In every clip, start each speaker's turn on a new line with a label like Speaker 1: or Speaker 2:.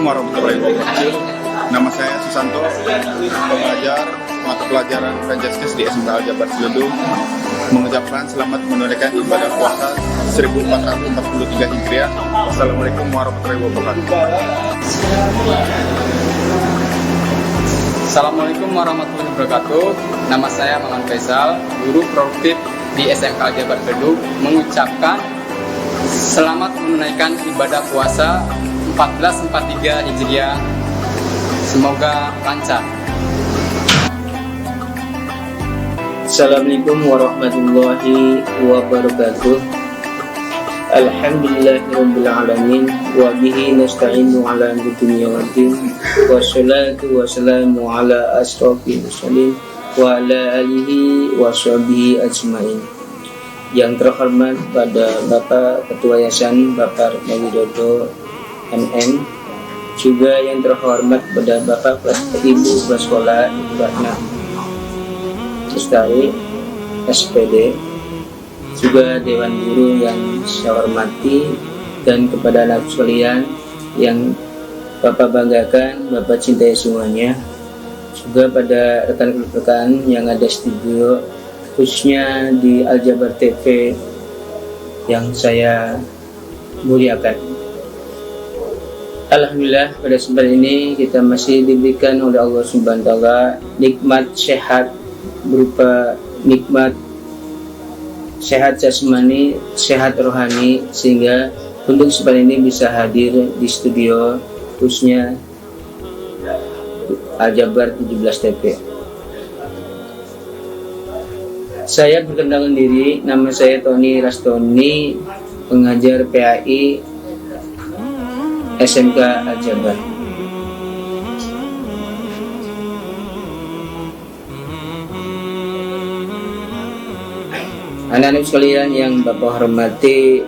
Speaker 1: warahmatullahi wabarakatuh. Nama saya Susanto, pengajar mata pelajaran Franciscus di SMK Al-Jabar Ciledug, mengucapkan selamat menunaikan ibadah puasa 1443 Hijriah. Wassalamualaikum warahmatullahi wabarakatuh.
Speaker 2: Assalamualaikum warahmatullahi wabarakatuh. Nama saya Maman Faisal, guru produktif di SMK Al-Jabar Ciledug, mengucapkan selamat menunaikan ibadah puasa 1443 Hijriah. Semoga lancar.
Speaker 3: Assalamualaikum warahmatullahi wabarakatuh. Alhamdulillahirabbil alamin wa bihi nasta'inu ala dunya waddin. Wassalatu wassalamu ala asrofil mursalin wa ala alihi wa sahbihi ajmain. Yang terhormat pada Bapak Ketua Yayasan Bapak Widodo MM, juga yang terhormat pada Bapak Ibu Kepala Sekolah Ibu Ratna Lestari SPD, juga Dewan Guru yang saya hormati, dan kepada anak sekalian yang Bapak banggakan, Bapak cintai semuanya, juga pada rekan-rekan yang ada studio, khususnya di Al-Jabar TV yang saya muliakan. Alhamdulillah, pada kesempatan ini kita masih diberikan oleh Allah Subhanahu wa taala nikmat sehat, berupa nikmat sehat jasmani, sehat rohani, sehingga untuk kesempatan ini bisa hadir di studio khususnya Al-Jabar 17 TV. Saya perkenalkan diri, nama saya Tony Rastoni, pengajar PAI SMK Al-Jabar. Anak-anak sekalian yang Bapak hormati,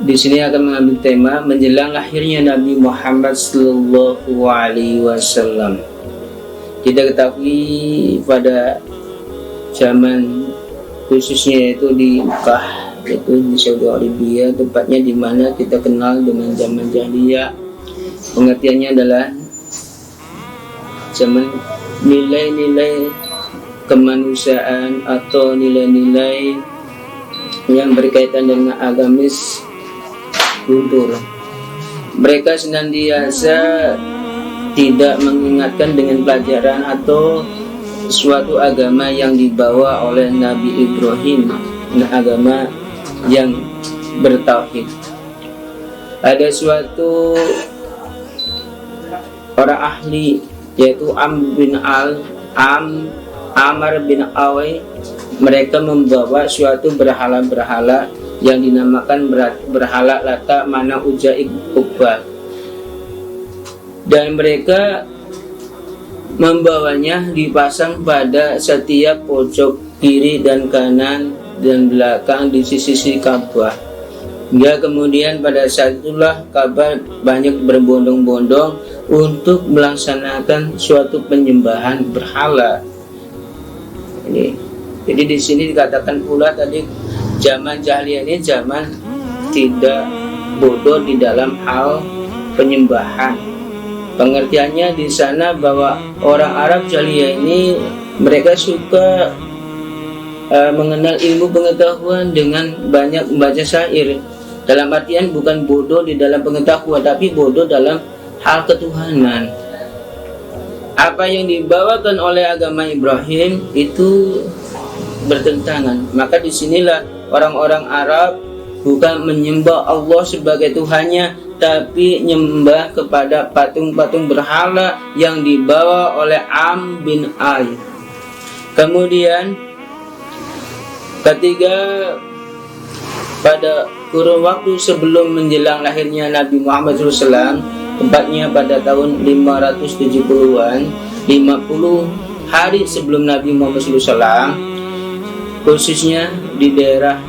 Speaker 3: di sini akan mengambil tema menjelang lahirnya Nabi Muhammad Sallallahu Alaihi Wasallam. Kita ketahui pada zaman khususnya yaitu di Mekah, yaitu di Saudi Arabia, tempatnya di mana kita kenal dengan zaman jahiliyah. Pengertiannya adalah zaman nilai-nilai kemanusiaan atau nilai-nilai yang berkaitan dengan agamis luntur. Mereka senantiasa tidak mengingatkan dengan pelajaran atau suatu agama yang dibawa oleh Nabi Ibrahim, agama yang bertauhid. Ada suatu orang ahli yaitu Amr bin Awai, mereka membawa suatu berhala-berhala yang dinamakan berhala Lata, Mana, Ujaib, Uqbal, dan mereka membawanya dipasang pada setiap pojok kiri dan kanan dan belakang di sisi Ka'bah. Hingga kemudian pada saat itulah Ka'bah banyak berbondong-bondong untuk melaksanakan suatu penyembahan berhala. Jadi di sini dikatakan pula tadi, zaman jahiliyah ini zaman tidak bodoh di dalam hal penyembahan. Pengertiannya di sana bahwa orang Arab jahiliyah ini mereka suka mengenal ilmu pengetahuan dengan banyak membaca syair. Dalam artian bukan bodoh di dalam pengetahuan, tapi bodoh dalam hal ketuhanan. Apa yang dibawakan oleh agama Ibrahim itu bertentangan. Maka disinilah orang-orang Arab bukan menyembah Allah sebagai Tuhannya, tapi menyembah kepada patung-patung berhala yang dibawa oleh Am bin Ay. Kemudian ketika pada kurun waktu sebelum menjelang lahirnya Nabi Muhammad SAW, tepatnya pada tahun 570-an, 50 hari sebelum Nabi Muhammad SAW, khususnya di daerah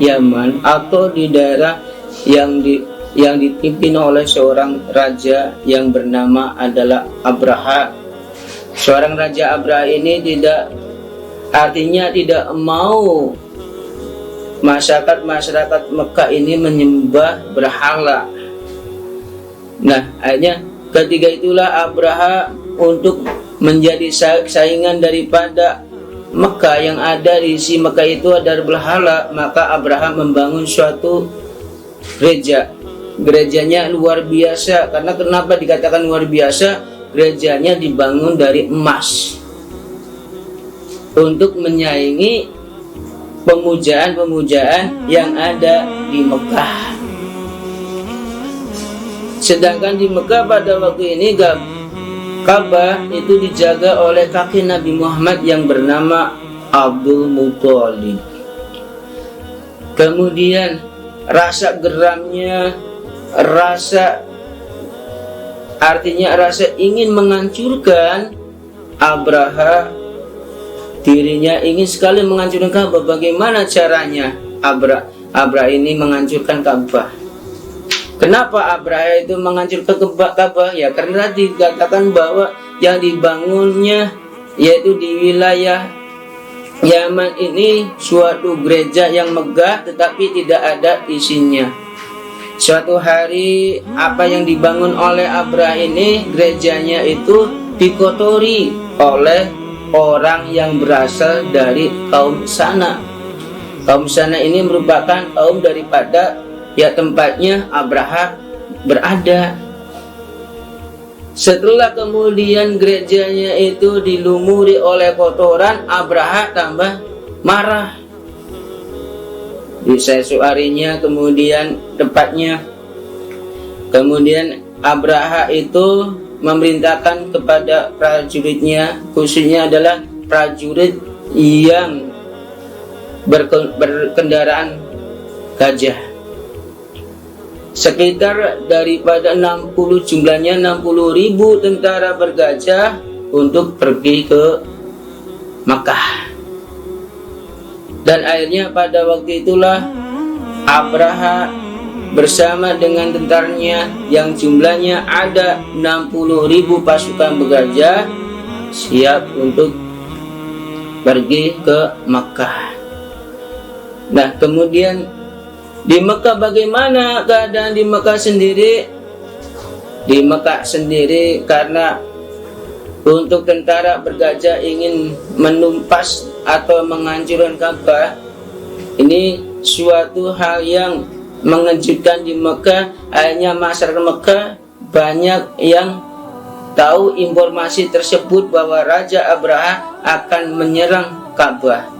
Speaker 3: Yaman atau di daerah yang dipimpin oleh seorang raja yang bernama adalah Abraha. Seorang raja Abraha ini tidak mau masyarakat Mekah ini menyembah berhala, Nah, akhirnya ketika itulah Abraha untuk menjadi saingan daripada Mekah, yang ada di isi Mekah itu ada berhala, maka Abraha membangun suatu gereja. Gerejanya luar biasa. Karena kenapa dikatakan luar biasa? Gerejanya dibangun dari emas untuk menyaingi pemujaan-pemujaan yang ada di Mekah. Sedangkan di Mekah pada waktu ini Ka'bah itu dijaga oleh kakek Nabi Muhammad yang bernama Abdul Muthalib. Kemudian rasa geramnya, rasa ingin menghancurkan Abraha, dirinya ingin sekali menghancurkan Ka'bah. Bagaimana caranya Abraha ini menghancurkan Ka'bah? Kenapa Abraha itu menghancurkan Ka'bah? Ya karena dikatakan bahwa yang dibangunnya yaitu di wilayah Yaman ini suatu gereja yang megah tetapi tidak ada isinya. Suatu hari apa yang dibangun oleh Abraha ini, gerejanya itu dikotori oleh orang yang berasal dari kaum sana. Kaum sana ini merupakan kaum daripada tempatnya Abraha berada. Setelah kemudian gerejanya itu dilumuri oleh kotoran, Abraha tambah marah. Di esok harinya kemudian tepatnya Abraha itu memerintahkan kepada prajuritnya, khususnya adalah prajurit yang berkendaraan gajah. Sekitar daripada 60 ribu tentara bergajah untuk pergi ke Makkah. Dan akhirnya pada waktu itulah Abraha bersama dengan tentaranya yang jumlahnya ada 60 ribu pasukan bergajah siap untuk pergi ke Makkah. Nah, kemudian di Mekah bagaimana keadaan di Mekah sendiri? Di Mekah sendiri karena untuk tentara bergajah ingin menumpas atau menghancurkan Ka'bah, ini suatu hal yang mengejutkan di Mekah. Akhirnya masyarakat Mekah banyak yang tahu informasi tersebut bahwa Raja Abraha akan menyerang Ka'bah,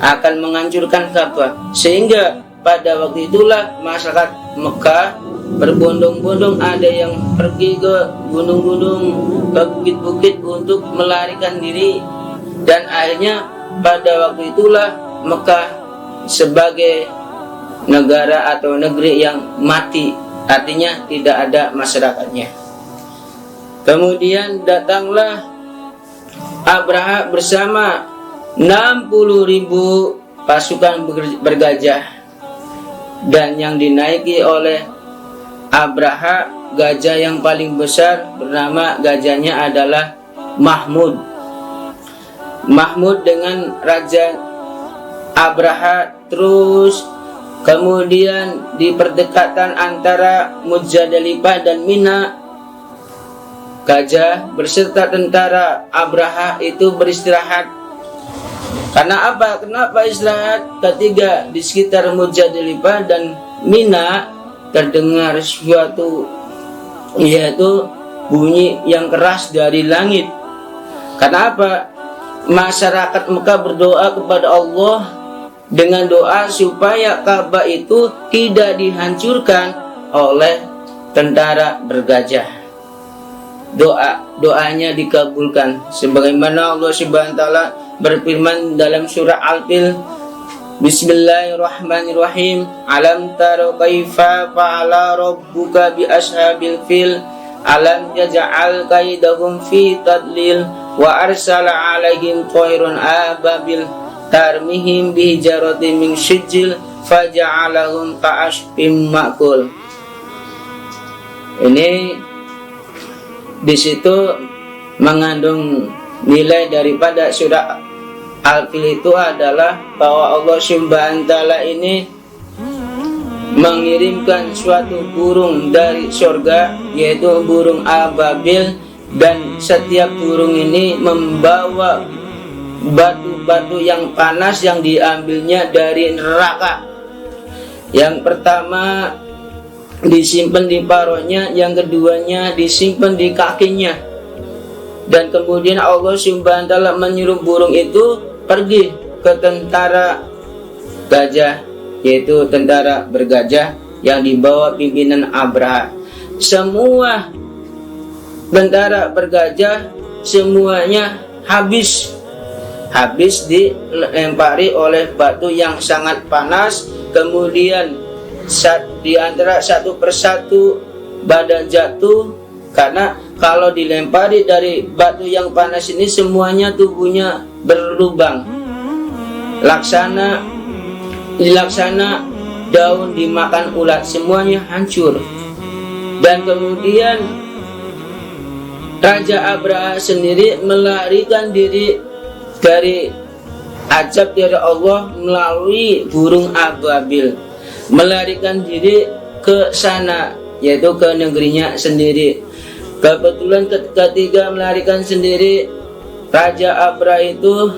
Speaker 3: akan menghancurkan Ka'bah, sehingga pada waktu itulah masyarakat Mekah berbondong-bondong, ada yang pergi ke gunung-gunung, ke bukit-bukit untuk melarikan diri. Dan akhirnya pada waktu itulah Mekah sebagai negara atau negeri yang mati, artinya tidak ada masyarakatnya. Kemudian datanglah Abraha bersama 60 ribu pasukan bergajah. Dan yang dinaiki oleh Abraha, gajah yang paling besar, bernama gajahnya adalah Mahmud. Mahmud dengan Raja Abraha terus kemudian di perdekatan antara Muzdalifah dan Mina, gajah beserta tentara Abraha itu beristirahat. Karena apa? Kenapa istirahat? Ketika di sekitar Muzdalifah dan Mina terdengar suatu yaitu bunyi yang keras dari langit. Karena apa? Masyarakat Mekah berdoa kepada Allah dengan doa supaya Ka'bah itu tidak dihancurkan oleh tentara bergajah. Doanya dikabulkan sebagaimana Allah Subhanahu wa taala berfirman dalam surah Al-Fil, Bismillahirrahmanirrahim. Alam tara kaifa fa'ala rabbuka bi ashabil fil alam yaj'al kaidahum fi tadlil wa arsala 'alaihim thayrun ababil tarmihim bi hijaratin min sijil faja'alahum ka'asfim ma'kul. Ini di situ mengandung nilai daripada surah Al-Fil itu adalah bahwa Allah Subhanahu wa taala ini mengirimkan suatu burung dari surga, yaitu burung ababil, dan setiap burung ini membawa batu-batu yang panas yang diambilnya dari neraka. Yang pertama disimpan di paruhnya, yang keduanya disimpan di kakinya. Dan kemudian Allah Subhanahu wa ta'ala menyuruh burung itu pergi ke tentara gajah, yaitu tentara bergajah yang dibawa pimpinan Abraha. Semua tentara bergajah semuanya habis dilempari oleh batu yang sangat panas. Kemudian di antara satu persatu badan jatuh, karena kalau dilempari dari batu yang panas ini semuanya tubuhnya berlubang, dilaksana daun dimakan ulat, semuanya hancur. Dan kemudian Raja Abraha sendiri melarikan diri dari azab dari Allah melalui burung ababil, melarikan diri ke sana, yaitu ke negerinya sendiri. Kebetulan ketika melarikan sendiri, Raja Abraha itu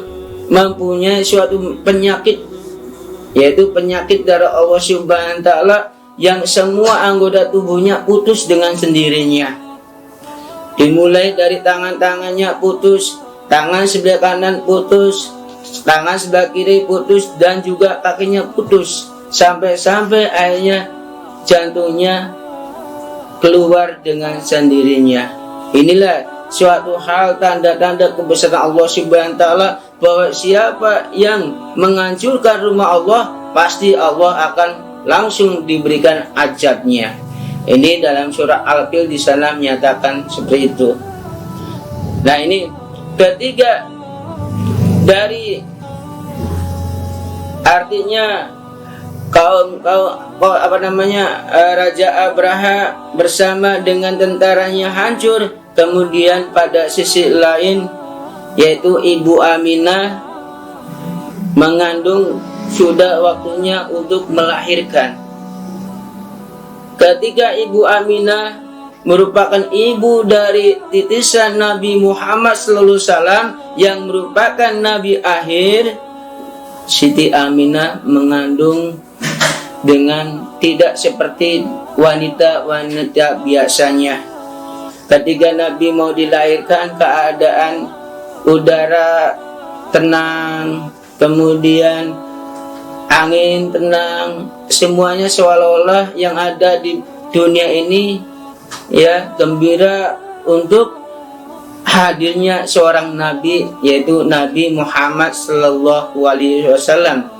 Speaker 3: mempunyai suatu penyakit, yaitu penyakit dari Allah Subhanahu wa ta'ala, yang semua anggota tubuhnya putus dengan sendirinya. Dimulai dari tangan-tangannya putus, tangan sebelah kanan putus, tangan sebelah kiri putus, dan juga kakinya putus, sampai akhirnya jantungnya keluar dengan sendirinya. Inilah suatu hal tanda-tanda kebesaran Allah Subhanahu wa ta'ala, bahwa siapa yang menghancurkan rumah Allah, pasti Allah akan langsung diberikan azabnya. Ini dalam surah Al-Fil di sana menyatakan seperti itu. Nah, ini ketiga dari artinya Raja Abraha bersama dengan tentaranya hancur. Kemudian pada sisi lain, yaitu Ibu Aminah mengandung, sudah waktunya untuk melahirkan. Ketika Ibu Aminah merupakan ibu dari titisan Nabi Muhammad SAW yang merupakan Nabi akhir, Siti Aminah mengandung dengan tidak seperti wanita-wanita biasanya. Ketika Nabi mau dilahirkan, keadaan udara tenang, kemudian angin tenang, semuanya seolah-olah yang ada di dunia ini ya gembira untuk hadirnya seorang nabi, yaitu Nabi Muhammad sallallahu alaihi wasallam.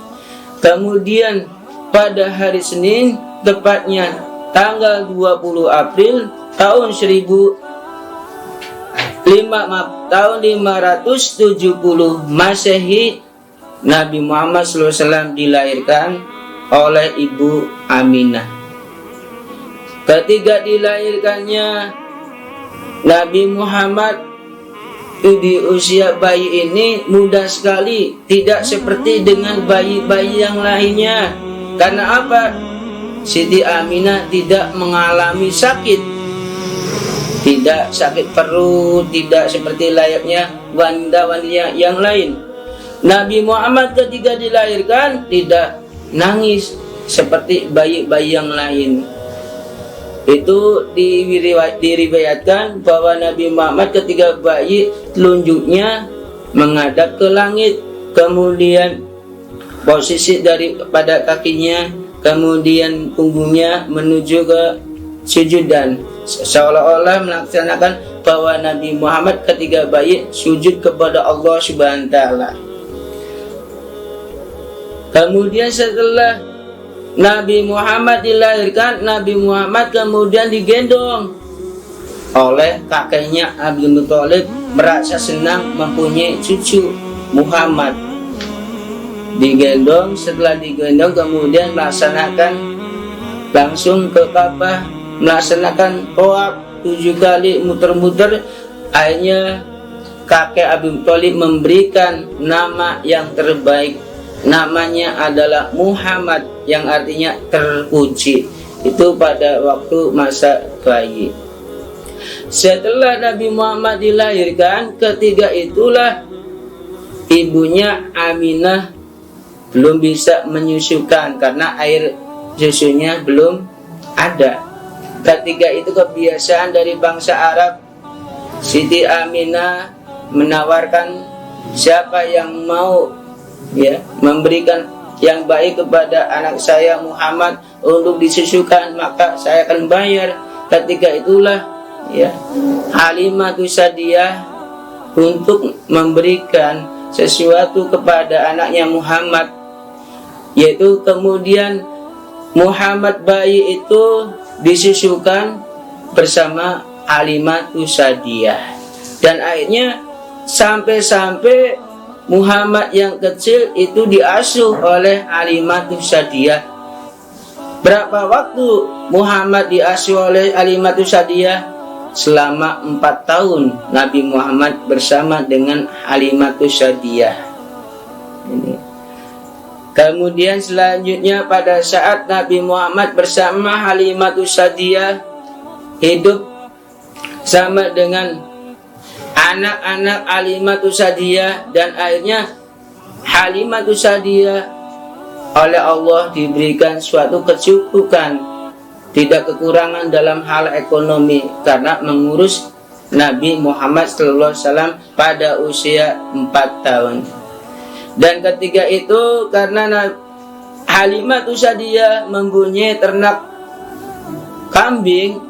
Speaker 3: Kemudian pada hari Senin, tepatnya tanggal 20 April tahun 570 Masehi, Nabi Muhammad SAW dilahirkan oleh Ibu Aminah. Ketika dilahirkannya Nabi Muhammad di usia bayi ini mudah sekali, tidak seperti dengan bayi-bayi yang lainnya. Karena apa? Siti Aminah tidak mengalami sakit, tidak sakit perut, tidak seperti layaknya wanita-wanita yang lain. Nabi Muhammad ketika dilahirkan tidak nangis seperti bayi-bayi yang lain. Itu diriwayatkan bahwa Nabi Muhammad ketika bayi, telunjuknya menghadap ke langit, kemudian posisi daripada kakinya, kemudian punggungnya menuju ke sujudan, seolah-olah melaksanakan bahwa Nabi Muhammad ketika bayi sujud kepada Allah Subhanahu wa ta'ala. Kemudian setelah Nabi Muhammad dilahirkan, Nabi Muhammad kemudian digendong oleh kakeknya Abdul Muthalib, merasa senang mempunyai cucu Muhammad. Digendong, setelah digendong kemudian melaksanakan langsung ke Ka'bah, melaksanakan tawaf 7 kali muter-muter. Akhirnya kakek Abdul Muthalib memberikan nama yang terbaik namanya adalah Muhammad yang artinya terpuji. Itu pada waktu masa bayi. Setelah Nabi Muhammad dilahirkan, ketika itulah ibunya Aminah belum bisa menyusukan karena air susunya belum ada. Ketika itu kebiasaan dari bangsa Arab, Siti Aminah menawarkan siapa yang mau memberikan yang baik kepada anak saya Muhammad untuk disusukan, maka saya akan bayar. Ketika itulah Halimah Sa'diyah untuk memberikan sesuatu kepada anaknya Muhammad, yaitu kemudian Muhammad bayi itu disusukan bersama Halimah Sa'diyah, dan akhirnya sampai Muhammad yang kecil itu diasuh oleh Halimah Sa'diyah. Berapa waktu Muhammad diasuh oleh Halimah Sa'diyah? Selama 4 tahun Nabi Muhammad bersama dengan Halimah Sa'diyah. Ini. Kemudian selanjutnya pada saat Nabi Muhammad bersama Halimah Sa'diyah hidup sama dengan anak-anak Halimah Sa'diyah, dan akhirnya Halimah Sa'diyah oleh Allah diberikan suatu kecukupan, tidak kekurangan dalam hal ekonomi karena mengurus Nabi Muhammad SAW pada usia 4 tahun. Dan ketika itu karena Halimah Sa'diyah mempunyai ternak kambing,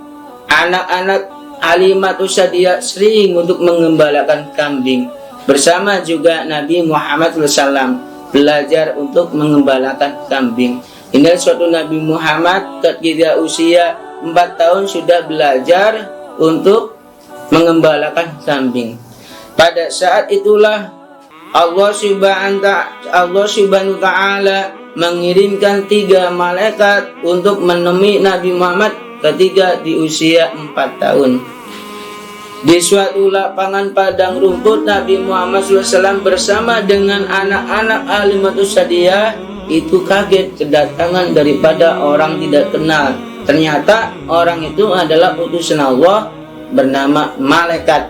Speaker 3: anak-anak Halimah Sa'diyah sering untuk mengembalakan kambing bersama juga Nabi Muhammad SAW, belajar untuk mengembalakan kambing. Ini suatu Nabi Muhammad ketika usia 4 tahun sudah belajar untuk mengembalakan kambing. Pada saat itulah Allah Subhanahu wa Ta'ala mengirimkan 3 malaikat untuk menemui Nabi Muhammad ketika di usia 4 tahun. Di suatu lapangan padang rumput, Nabi Muhammad SAW bersama dengan anak-anak Halimah Sa'diyah itu kaget kedatangan daripada orang tidak kenal. Ternyata orang itu adalah utusan Allah bernama malaikat.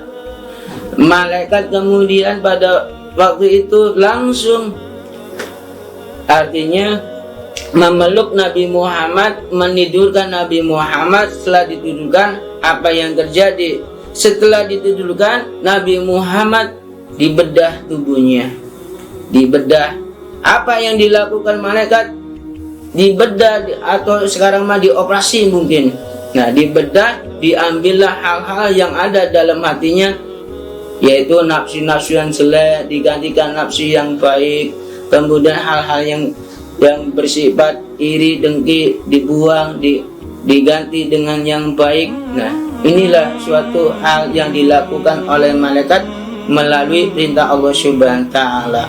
Speaker 3: Malaikat kemudian pada waktu itu langsung artinya memeluk Nabi Muhammad, menidurkan Nabi Muhammad. Setelah ditidurkan, apa yang terjadi? Setelah ditidurkan, Nabi Muhammad dibedah tubuhnya. Dibedah. Apa yang dilakukan malaikat? Dibedah, atau sekarang mah dioperasi mungkin. Nah, dibedah, diambillah hal-hal yang ada dalam hatinya, yaitu nafsu-nafsu yang jelek digantikan nafsu yang baik. Kemudian hal-hal yang bersifat iri, dengki dibuang, diganti dengan yang baik. Nah, inilah suatu hal yang dilakukan oleh malaikat melalui perintah Allah Subhanahu wa Ta'ala.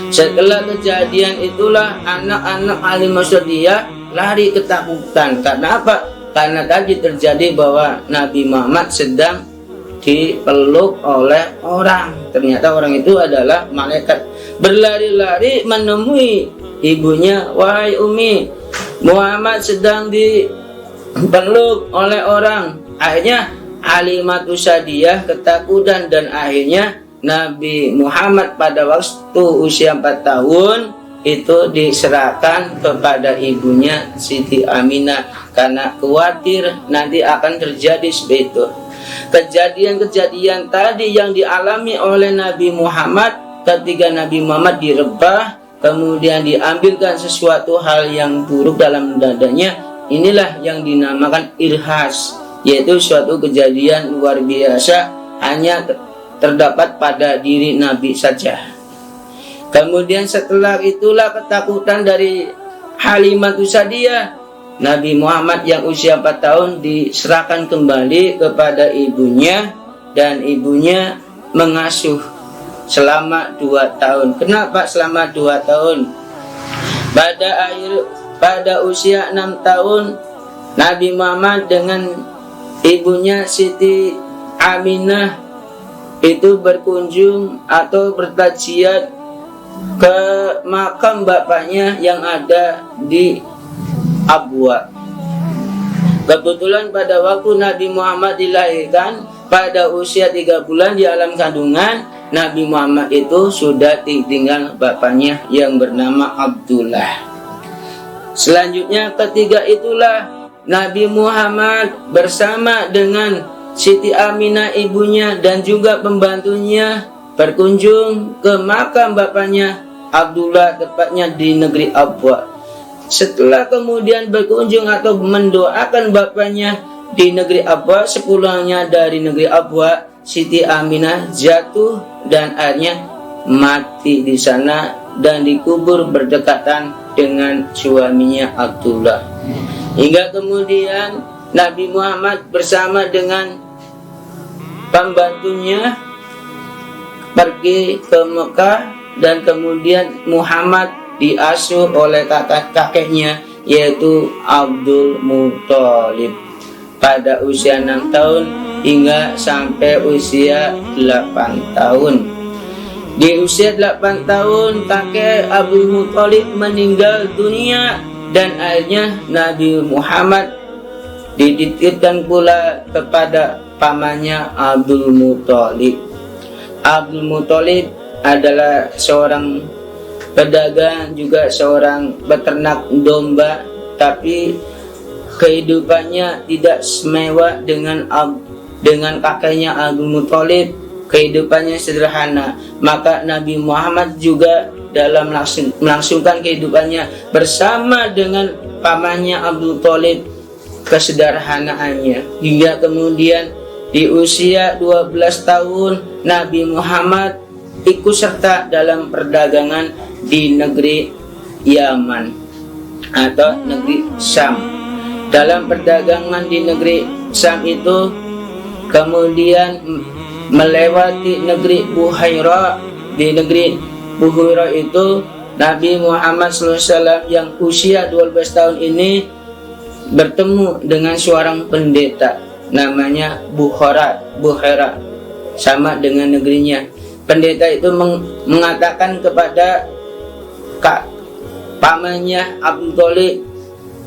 Speaker 3: Setelah kejadian itulah anak-anak Halimah Sa'diyah lari ketakutan. Karena apa? Karena tadi terjadi bahwa Nabi Muhammad sedang dipeluk oleh orang. Ternyata orang itu adalah malaikat. Berlari-lari menemui ibunya, "Wahai Umi, Muhammad sedang dipeluk oleh orang." Akhirnya Halimah Sa'diyah ketakutan, dan akhirnya Nabi Muhammad pada waktu usia 4 tahun itu diserahkan kepada ibunya Siti Aminah karena khawatir nanti akan terjadi seperti itu. Kejadian-kejadian tadi yang dialami oleh Nabi Muhammad ketika Nabi Muhammad direbah, kemudian diambilkan sesuatu hal yang buruk dalam dadanya, inilah yang dinamakan irhas, yaitu suatu kejadian luar biasa hanya terdapat pada diri Nabi saja. Kemudian setelah itulah ketakutan dari Halimah Sa'diyah, Nabi Muhammad yang usia 4 tahun diserahkan kembali kepada ibunya, dan ibunya mengasuh selama 2 tahun. Kenapa selama 2 tahun? Pada usia 6 tahun Nabi Muhammad dengan ibunya Siti Aminah itu berkunjung atau bertajiat ke makam bapaknya yang ada di Abwa. Kebetulan pada waktu Nabi Muhammad dilahirkan pada usia 3 bulan di alam kandungan, Nabi Muhammad itu sudah ditinggal bapaknya yang bernama Abdullah. Selanjutnya ketiga itulah Nabi Muhammad bersama dengan Siti Aminah ibunya dan juga pembantunya berkunjung ke makam bapaknya Abdullah, tepatnya di negeri Abwa. Setelah kemudian berkunjung atau mendoakan bapaknya di negeri Abwa, sepulangnya dari negeri Abwa, Siti Aminah jatuh dan akhirnya mati di sana dan dikubur berdekatan dengan suaminya Abdullah. Hingga kemudian Nabi Muhammad bersama dengan pembantunya pergi ke Mekah, dan kemudian Muhammad diasuh oleh kakeknya yaitu Abdul Muthalib pada usia 6 tahun hingga sampai usia 8 tahun. Di usia 8 tahun kakek Abdul Muthalib meninggal dunia dan akhirnya Nabi Muhammad dititipkan pula kepada pamannya Abdul Muthalib. Abdul Muthalib adalah seorang pedagang, juga seorang peternak domba, tapi kehidupannya tidak semewah dengan kakeknya Abdul Muthalib. Kehidupannya sederhana. Maka Nabi Muhammad juga dalam melangsungkan kehidupannya bersama dengan pamannya Abdul Muthalib kesederhanaannya, hingga kemudian di usia 12 tahun Nabi Muhammad ikut serta dalam perdagangan di negeri Yaman atau negeri Syam. Dalam perdagangan di negeri Syam itu kemudian melewati negeri Buhairah. Di negeri Buhairah itu Nabi Muhammad SAW yang usia 12 tahun ini bertemu dengan seorang pendeta namanya Buhairah, sama dengan negerinya. Pendeta itu mengatakan kepada pamannya Abdul Thalib,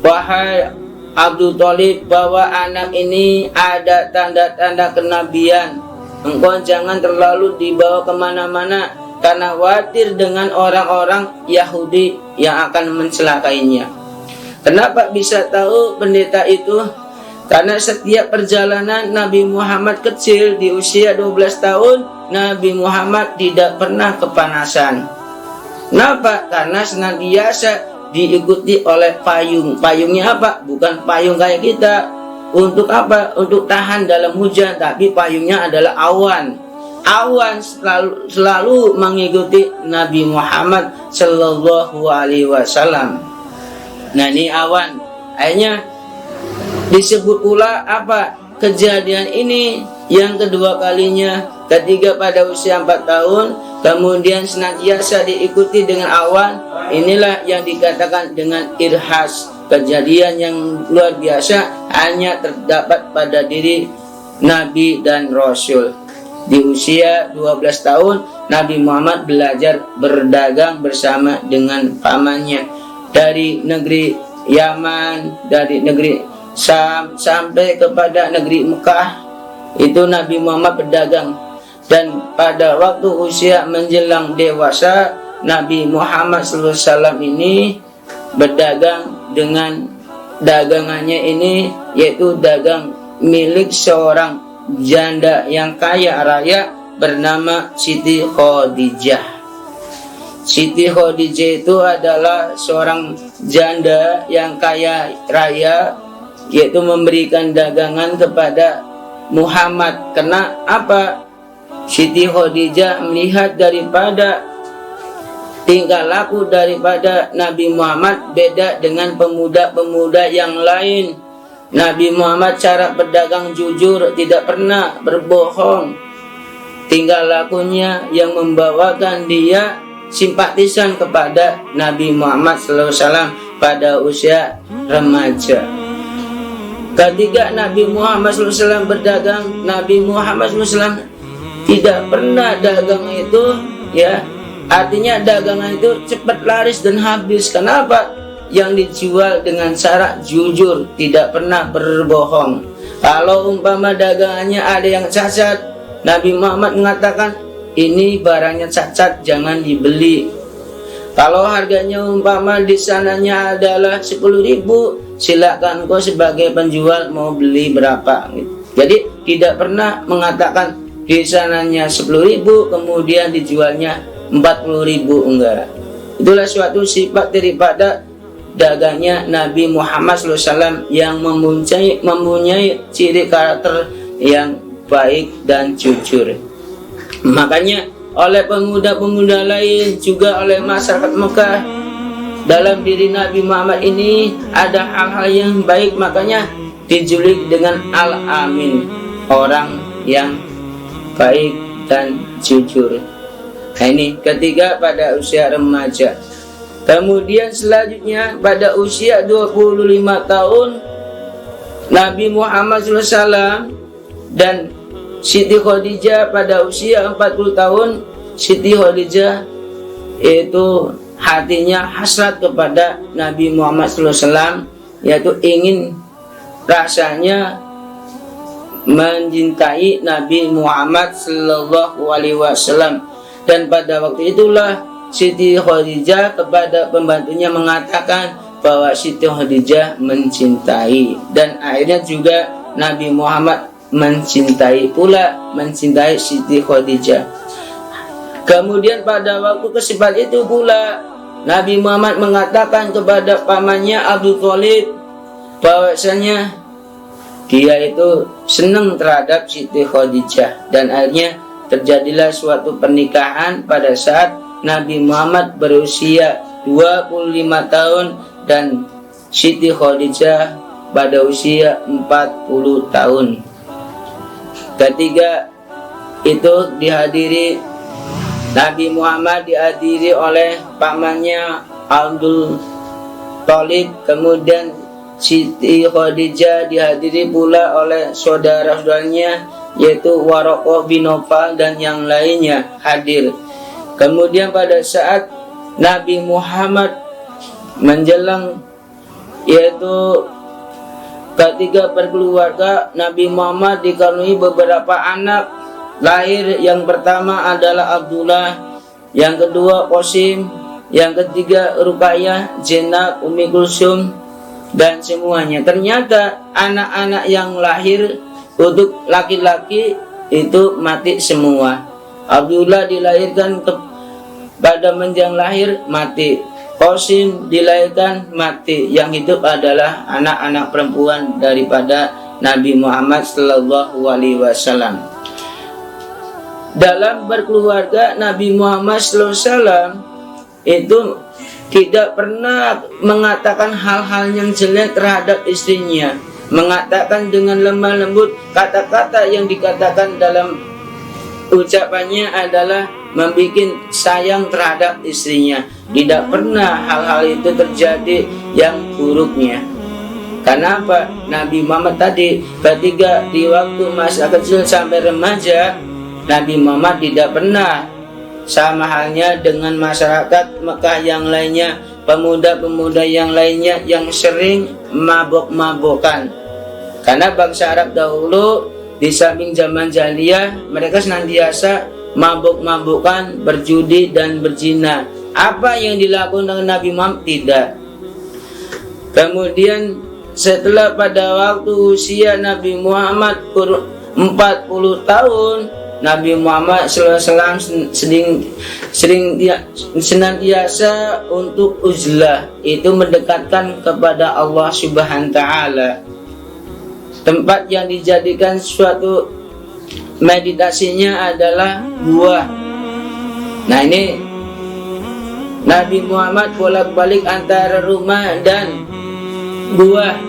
Speaker 3: "Wahai Abdul Thalib, bahwa anak ini ada tanda-tanda kenabian. Engkau jangan terlalu dibawa kemana-mana karena khawatir dengan orang-orang Yahudi yang akan mencelakainya." Kenapa bisa tahu pendeta itu? Karena setiap perjalanan Nabi Muhammad kecil di usia 12 tahun, Nabi Muhammad tidak pernah kepanasan. Kenapa? Karena senantiasa diikuti oleh payung. Payungnya apa? Bukan payung kayak kita. Untuk apa? Untuk tahan dalam hujan, tapi payungnya adalah awan. Awan selalu mengikuti Nabi Muhammad Shallallahu Alaihi Wasallam. Nah, ini awan. Akhirnya disebut pula apa? Kejadian ini yang kedua kalinya ketika pada usia 4 tahun, kemudian senantiasa diikuti dengan awan. Inilah yang dikatakan dengan irhas. Kejadian yang luar biasa hanya terdapat pada diri Nabi dan Rasul. Di usia 12 tahun Nabi Muhammad belajar berdagang bersama dengan pamannya dari negeri Yaman, dari negeri Syam sampai kepada negeri Mekah. Itu Nabi Muhammad berdagang. Dan pada waktu usia menjelang dewasa, Nabi Muhammad SAW ini berdagang dengan dagangannya ini, yaitu dagang milik seorang janda yang kaya raya bernama Siti Khadijah. Siti Khadijah itu adalah seorang janda yang kaya raya, yaitu memberikan dagangan kepada Muhammad. Karena apa? Siti Khadijah melihat daripada tingkah laku daripada Nabi Muhammad beda dengan pemuda-pemuda yang lain. Nabi Muhammad cara berdagang jujur, tidak pernah berbohong. Tingkah lakunya yang membawakan dia simpatisan kepada Nabi Muhammad SAW pada usia remaja. Ketika Nabi Muhammad SAW berdagang, Nabi Muhammad SAW tidak pernah dagang itu ya Artinya dagangan itu cepat laris dan habis. Kenapa? Yang dijual dengan cara jujur, tidak pernah berbohong. Kalau umpama dagangannya ada yang cacat, Nabi Muhammad mengatakan ini barangnya cacat, jangan dibeli. Kalau harganya umpama di sananya adalah 10.000, silakan kau sebagai penjual mau beli berapa. Jadi tidak pernah mengatakan di sananya 10.000 kemudian dijualnya 40.000, enggak. Itulah suatu sifat daripada dagangnya Nabi Muhammad SAW yang mempunyai ciri karakter yang baik dan jujur. Makanya oleh pemuda-pemuda lain, juga oleh masyarakat Mekah, dalam diri Nabi Muhammad ini ada hal-hal yang baik, makanya dijuluki dengan Al-Amin, orang yang baik dan jujur. Nah, ini ketiga pada usia remaja. Kemudian selanjutnya pada usia 25 tahun Nabi Muhammad SAW dan Siti Khadijah pada usia 40 tahun. Siti Khadijah itu hatinya hasrat kepada Nabi Muhammad SAW, yaitu ingin rasanya mencintai Nabi Muhammad SAW. Dan pada waktu itulah Siti Khadijah kepada pembantunya mengatakan bahwa Siti Khadijah mencintai, dan akhirnya juga Nabi Muhammad mencintai Siti Khadijah. Kemudian pada waktu kesempatan itu pula Nabi Muhammad mengatakan kepada pamannya Abu Thalib bahwasanya dia itu senang terhadap Siti Khadijah, dan akhirnya terjadilah suatu pernikahan pada saat Nabi Muhammad berusia 25 tahun dan Siti Khadijah pada usia 40 tahun. Ketiga itu dihadiri Nabi Muhammad dihadiri oleh pamannya Abdul Thalib, kemudian Siti Khadijah dihadiri pula oleh saudara-saudaranya yaitu Waraqah bin Nawfal dan yang lainnya hadir. Kemudian pada saat Nabi Muhammad menjelang yaitu ketiga berkeluarga, Nabi Muhammad dikaruniai beberapa anak lahir. Yang pertama adalah Abdullah, yang kedua Qasim, yang ketiga Ruqayyah, Zainab, Ummi Kulsum, dan semuanya. Ternyata anak-anak yang lahir untuk laki-laki itu mati semua. Abdullah dilahirkan pada menjelang lahir mati. Qasim dilahirkan mati. Yang hidup adalah anak-anak perempuan daripada Nabi Muhammad SAW. Dalam berkeluarga, Nabi Muhammad SAW itu tidak pernah mengatakan hal-hal yang jelek terhadap istrinya. Mengatakan dengan lemah lembut, kata-kata yang dikatakan dalam ucapannya adalah membuat sayang terhadap istrinya. Tidak pernah hal-hal itu terjadi yang buruknya. Kenapa? Nabi Muhammad tadi ketika di waktu masa kecil sampai remaja, Nabi Muhammad tidak pernah, sama halnya dengan masyarakat Mekah yang lainnya, pemuda-pemuda yang lainnya yang sering mabok-mabokan. Karena bangsa Arab dahulu di samping zaman jahiliyah, mereka senantiasa mabuk-mabukan, berjudi dan berzina. Apa yang dilakukan dengan Nabi Muhammad? Tidak. Kemudian setelah pada waktu usia Nabi Muhammad 40 tahun, Nabi Muhammad selang senantiasa untuk uzlah, itu mendekatkan kepada Allah Subhanahu wa Ta'ala. Tempat yang dijadikan suatu meditasinya adalah gua. Nah, ini Nabi Muhammad bolak-balik antara rumah dan gua,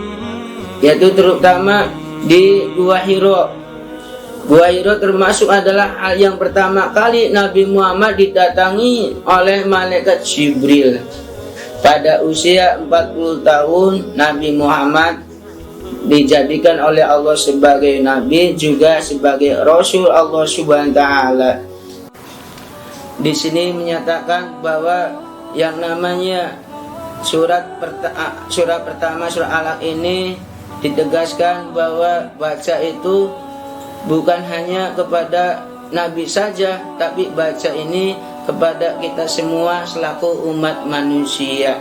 Speaker 3: yaitu terutama di Gua Hira. Gua Hira termasuk adalah hal yang pertama kali Nabi Muhammad didatangi oleh malaikat Jibril. Pada usia 40 tahun Nabi Muhammad dijadikan oleh Allah sebagai nabi, juga sebagai rasul Allah Subhanahu wa Ta'ala. di sini menyatakan bahwa yang namanya surat pertama surat Alaq ini ditegaskan bahwa baca itu bukan hanya kepada Nabi saja, tapi baca ini kepada kita semua selaku umat manusia.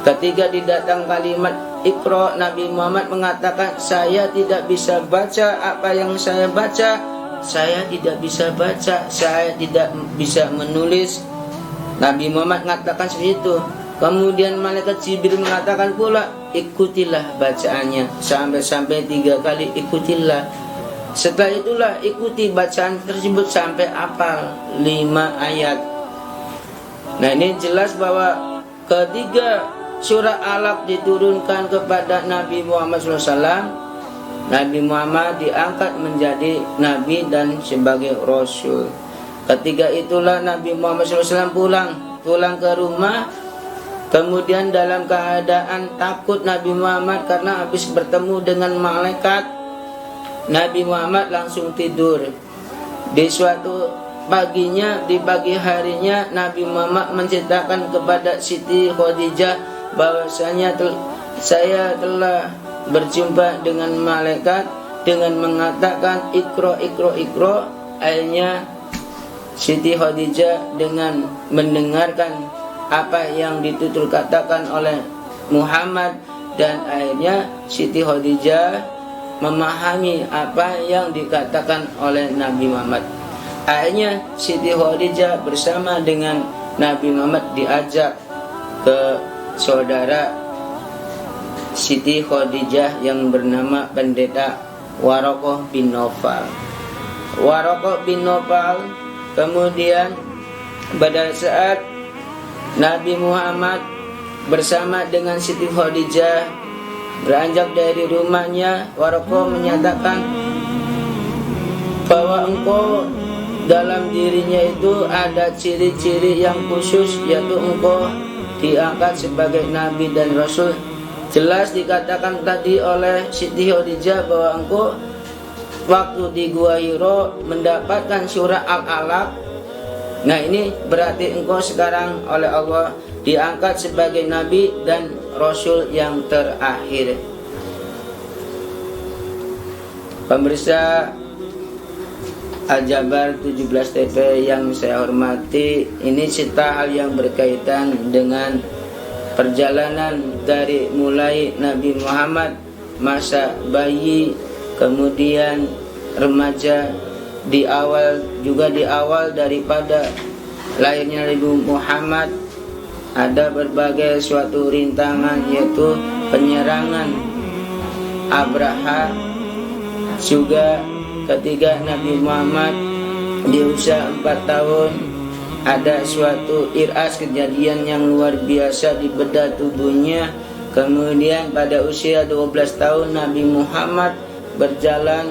Speaker 3: Ketika didatang kalimat Iqra, Nabi Muhammad mengatakan, saya tidak bisa baca apa yang saya baca, saya tidak bisa baca, saya tidak bisa menulis. Nabi Muhammad mengatakan seperti itu. Kemudian malaikat Jibril mengatakan pula, ikutilah bacaannya, sampai 3 kali ikutilah. Setelah itulah ikuti bacaan tersebut sampai hafal 5 ayat. Nah, ini jelas bahwa ketiga surah Alaq diturunkan kepada Nabi Muhammad SAW, Nabi Muhammad diangkat menjadi Nabi dan sebagai Rasul. Ketika itulah Nabi Muhammad SAW pulang ke rumah. Kemudian dalam keadaan takut Nabi Muhammad karena habis bertemu dengan malaikat, Nabi Muhammad langsung tidur. Di suatu paginya, di pagi harinya, Nabi Muhammad menceritakan kepada Siti Khadijah bahwasanya saya telah berjumpa dengan malaikat dengan mengatakan Iqra, Iqra, Iqra. Akhirnya Siti Khadijah dengan mendengarkan apa yang ditutur katakan oleh Muhammad, dan akhirnya Siti Khadijah memahami apa yang dikatakan oleh Nabi Muhammad. Akhirnya Siti Khadijah bersama dengan Nabi Muhammad diajak ke saudara Siti Khadijah yang bernama pendeta Waraqah bin Nawfal. Waraqah bin Nawfal kemudian pada saat Nabi Muhammad bersama dengan Siti Khadijah beranjak dari rumahnya, Waraqah menyatakan bahwa engkau dalam dirinya itu ada ciri-ciri yang khusus, yaitu engkau diangkat sebagai Nabi dan Rasul. Jelas dikatakan tadi oleh Siti Khadijah bahwa engkau waktu di Gua Hiro mendapatkan surah Al-Alaq. Nah, ini berarti engkau sekarang oleh Allah diangkat sebagai Nabi dan Rasul yang terakhir. Pemirsa Al-Jabar 17 TV yang saya hormati, ini cerita hal yang berkaitan dengan perjalanan dari mulai Nabi Muhammad masa bayi, kemudian remaja, di awal daripada lahirnya Nabi Muhammad ada berbagai suatu rintangan, yaitu penyerangan Abraha. Juga ketika Nabi Muhammad di usia 4 tahun ada suatu iras, kejadian yang luar biasa di bedah tubuhnya. Kemudian pada usia 12 tahun Nabi Muhammad berjalan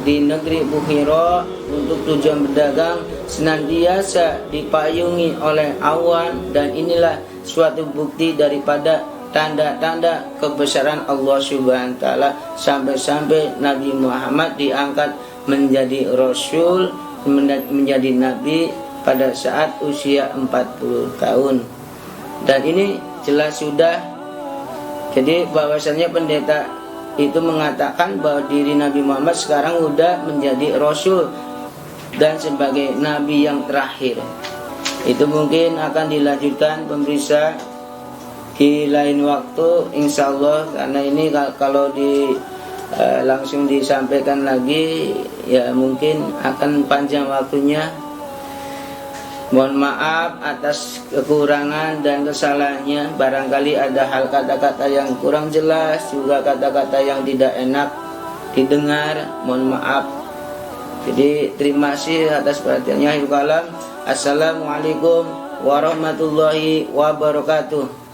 Speaker 3: di negeri Bukhara untuk tujuan berdagang, senantiasa dipayungi oleh awan, dan inilah suatu bukti daripada tanda-tanda kebesaran Allah Subhanahu wa taala, sampai-sampai Nabi Muhammad diangkat menjadi Rasul, menjadi Nabi pada saat usia 40 tahun. Dan ini jelas sudah, jadi bahwasanya pendeta itu mengatakan bahwa diri Nabi Muhammad sekarang sudah menjadi Rasul dan sebagai Nabi yang terakhir. Itu mungkin akan dilanjutkan pemirsa di lain waktu, insya Allah, karena ini kalau langsung disampaikan lagi ya mungkin akan panjang waktunya. Mohon maaf atas kekurangan dan kesalahannya. Barangkali ada hal kata-kata yang kurang jelas, juga kata-kata yang tidak enak didengar. Mohon maaf. Jadi terima kasih atas perhatiannya. Assalamualaikum warahmatullahi wabarakatuh.